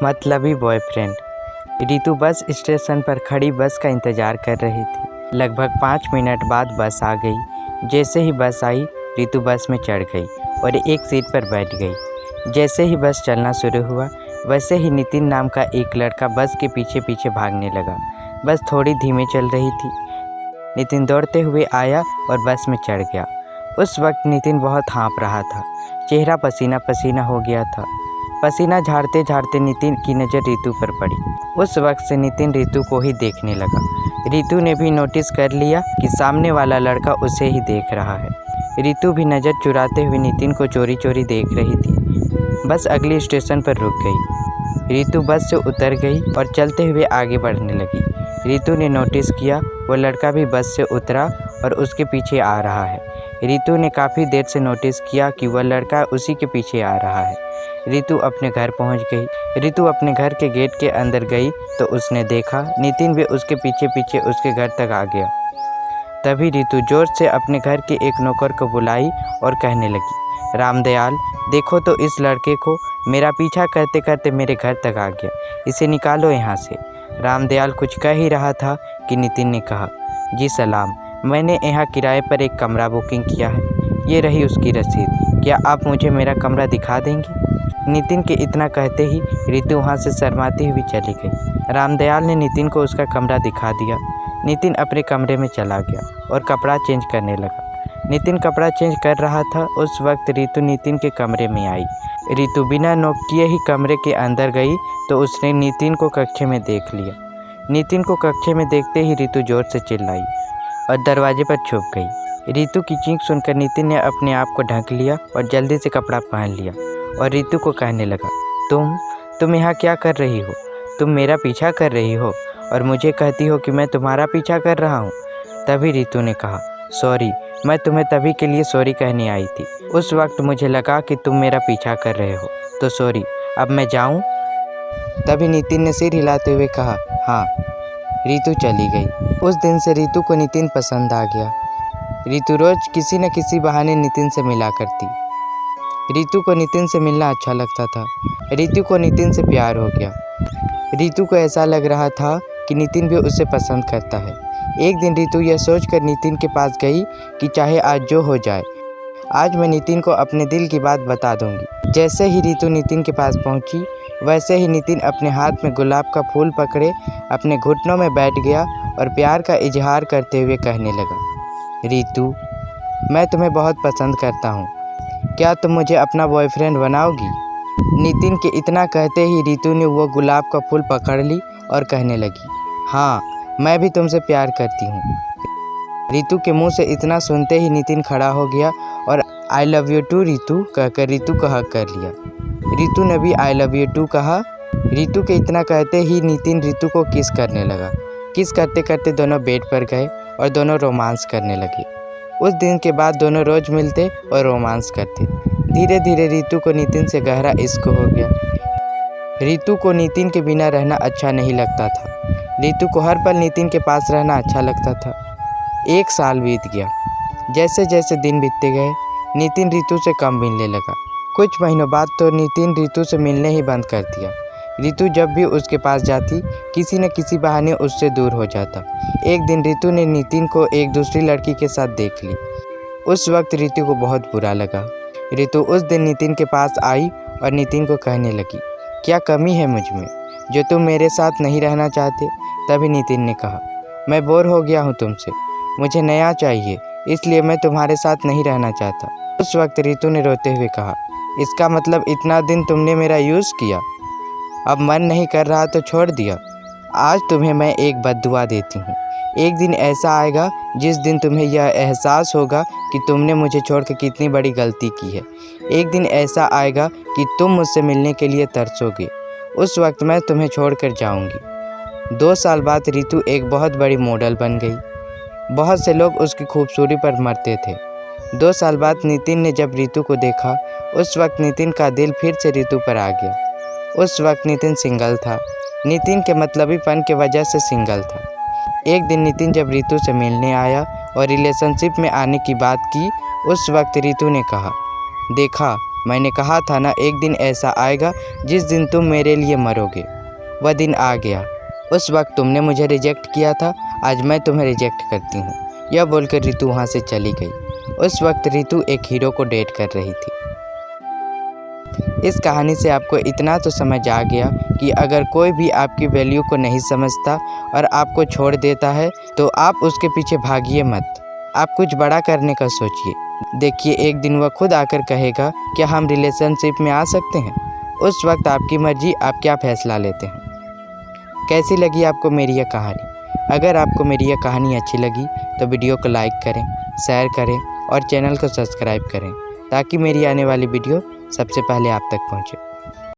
मतलबी boyfriend. Ritu bus station पर खड़ी बस का इंतज़ार कर रही थी। लगभग 5 मिनट बाद बस आ गई। जैसे ही बस आई, रितु बस में चढ़ गई और एक सीट पर बैठ गई। जैसे ही बस चलना शुरू हुआ, वैसे ही नितिन नाम का एक लड़का बस के पीछे पीछे भागने लगा। बस थोड़ी धीमी चल रही थी। नितिन दौड़ते हुए आया और बस में चढ़ गया। उस वक्त नितिन बहुत हाँफ रहा था। चेहरा पसीना पसीना हो गया था। पसीना झाड़ते झाड़ते नितिन की नज़र रितु पर पड़ी। उस वक्त से नितिन रितु को ही देखने लगा। रितु ने भी नोटिस कर लिया कि सामने वाला लड़का उसे ही देख रहा है। रितु भी नज़र चुराते हुए नितिन को चोरी चोरी देख रही थी। बस अगले स्टेशन पर रुक गई। रितु बस से उतर गई और चलते हुए आगे बढ़ने लगी। रितु ने नोटिस किया वो लड़का भी बस से उतरा और उसके पीछे आ रहा है। रितु ने काफ़ी देर से नोटिस किया कि वह लड़का उसी के पीछे आ रहा है। रितु अपने घर पहुंच गई। रितु अपने घर के गेट के अंदर गई तो उसने देखा नितिन भी उसके पीछे पीछे उसके घर तक आ गया। तभी रितु जोर से अपने घर के एक नौकर को बुलाई और कहने लगी, रामदयाल, देखो तो इस लड़के को, मेरा पीछा करते करते मेरे घर तक आ गया, इसे निकालो यहाँ से। रामदयाल कुछ कह ही रहा था कि नितिन ने कहा, जी सलाम, मैंने यहाँ किराए पर एक कमरा बुकिंग किया है, ये रही उसकी रसीद, क्या आप मुझे मेरा कमरा दिखा देंगे? नितिन के इतना कहते ही रितु वहाँ से शर्माती हुई चली गई। रामदयाल ने नितिन को उसका कमरा दिखा दिया। नितिन अपने कमरे में चला गया और कपड़ा चेंज करने लगा। नितिन कपड़ा चेंज कर रहा था, उस वक्त रितु नितिन के कमरे में आई। रितु बिना नॉक किए ही कमरे के अंदर गई तो उसने नितिन को कक्षे में देख लिया। नितिन को कक्षे में देखते ही रितु जोर से चिल्लाई और दरवाजे पर छुप गई। रितु की चीख सुनकर नितिन ने अपने आप को ढक लिया और जल्दी से कपड़ा पहन लिया और रितु को कहने लगा, तुम यहाँ क्या कर रही हो? तुम मेरा पीछा कर रही हो और मुझे कहती हो कि मैं तुम्हारा पीछा कर रहा हूँ। तभी रितु ने कहा, सॉरी, मैं तुम्हें तभी के लिए सॉरी कहने आई थी। उस वक्त मुझे लगा कि तुम मेरा पीछा कर रहे हो, तो सॉरी, अब मैं जाऊँ? तभी नितिन ने सिर हिलाते हुए कहा, हाँ। रितु चली गई। उस दिन से रितु को नितिन पसंद आ गया। रितु रोज किसी न किसी बहाने नितिन से मिला करती। रितु को नितिन से मिलना अच्छा लगता था। रितु को नितिन से प्यार हो गया। रितु को ऐसा लग रहा था कि नितिन भी उसे पसंद करता है। एक दिन रितु यह सोचकर नितिन के पास गई कि चाहे आज जो हो जाए, आज मैं नितिन को अपने दिल की बात बता दूंगी। जैसे ही रितु नितिन के पास पहुंची, वैसे ही नितिन अपने हाथ में गुलाब का फूल पकड़े अपने घुटनों में बैठ गया और प्यार का इजहार करते हुए कहने लगा, रितु, मैं तुम्हें बहुत पसंद करता हूँ, क्या तुम मुझे अपना बॉयफ्रेंड बनाओगी? नितिन के इतना कहते ही रितु ने वो गुलाब का फूल पकड़ ली और कहने लगी, हाँ, मैं भी तुमसे प्यार करती हूँ। रितु के मुंह से इतना सुनते ही नितिन खड़ा हो गया और I love you too Ritu कहकर रितु को हक कर लिया। रितु ने भी आई लव यू टू कहा। रितु के इतना कहते ही नितिन रितु को किस करने लगा। किस करते करते दोनों बेड पर गए और दोनों रोमांस करने लगे। उस दिन के बाद दोनों रोज मिलते और रोमांस करते। धीरे धीरे रितु को नितिन से गहरा इश्क हो गया। रितु को नितिन के बिना रहना अच्छा नहीं लगता था। रितु को हर पल नितिन के पास रहना अच्छा लगता था। 1 साल बीत गया। जैसे जैसे दिन बीतते गए, नितिन रितु से कम मिलने लगा। कुछ महीनों बाद तो नितिन रितु से मिलने ही बंद कर दिया। रितु जब भी उसके पास जाती, किसी न किसी बहाने उससे दूर हो जाता। एक दिन रितु ने नितिन को एक दूसरी लड़की के साथ देख ली। उस वक्त रितु को बहुत बुरा लगा। रितु उस दिन नितिन के पास आई और नितिन को कहने लगी, क्या कमी है मुझ में जो तुम मेरे साथ नहीं रहना चाहते? तभी नितिन ने कहा, मैं बोर हो गया हूँ तुमसे, मुझे नया चाहिए, इसलिए मैं तुम्हारे साथ नहीं रहना चाहता। उस वक्त रितु ने रोते हुए कहा, इसका मतलब इतना दिन तुमने मेरा यूज़ किया, अब मन नहीं कर रहा तो छोड़ दिया। आज तुम्हें मैं एक बद्दुआ देती हूँ। एक दिन ऐसा आएगा जिस दिन तुम्हें यह एहसास होगा कि तुमने मुझे छोड़कर कितनी बड़ी गलती की है। एक दिन ऐसा आएगा कि तुम मुझसे मिलने के लिए तरसोगे। उस वक्त मैं तुम्हें छोड़कर जाऊंगी। 2 साल बाद रितु एक बहुत बड़ी मॉडल बन गई। बहुत से लोग उसकी खूबसूरती पर मरते थे। 2 साल बाद नितिन ने जब रितु को देखा, उस वक्त नितिन का दिल फिर से रितु पर आ गया। उस वक्त नितिन सिंगल था। नितिन के मतलबीपन के वजह से सिंगल था। एक दिन नितिन जब रितु से मिलने आया और रिलेशनशिप में आने की बात की, उस वक्त रितु ने कहा, देखा, मैंने कहा था ना, एक दिन ऐसा आएगा जिस दिन तुम मेरे लिए मरोगे। वह दिन आ गया। उस वक्त तुमने मुझे रिजेक्ट किया था, आज मैं तुम्हें रिजेक्ट करती हूँ। यह बोलकर रितु वहाँ से चली गई। उस वक्त रितु एक हीरो को डेट कर रही थी। इस कहानी से आपको इतना तो समझ आ गया कि अगर कोई भी आपकी वैल्यू को नहीं समझता और आपको छोड़ देता है तो आप उसके पीछे भागिए मत। आप कुछ बड़ा करने का सोचिए। देखिए, एक दिन वह खुद आकर कहेगा क्या हम रिलेशनशिप में आ सकते हैं। उस वक्त आपकी मर्जी, आप क्या फैसला लेते हैं। कैसी लगी आपको मेरी यह कहानी? अगर आपको मेरी यह कहानी अच्छी लगी तो वीडियो को लाइक करें, शेयर करें और चैनल को सब्सक्राइब करें ताकि मेरी आने वाली वीडियो सबसे पहले आप तक पहुंचे।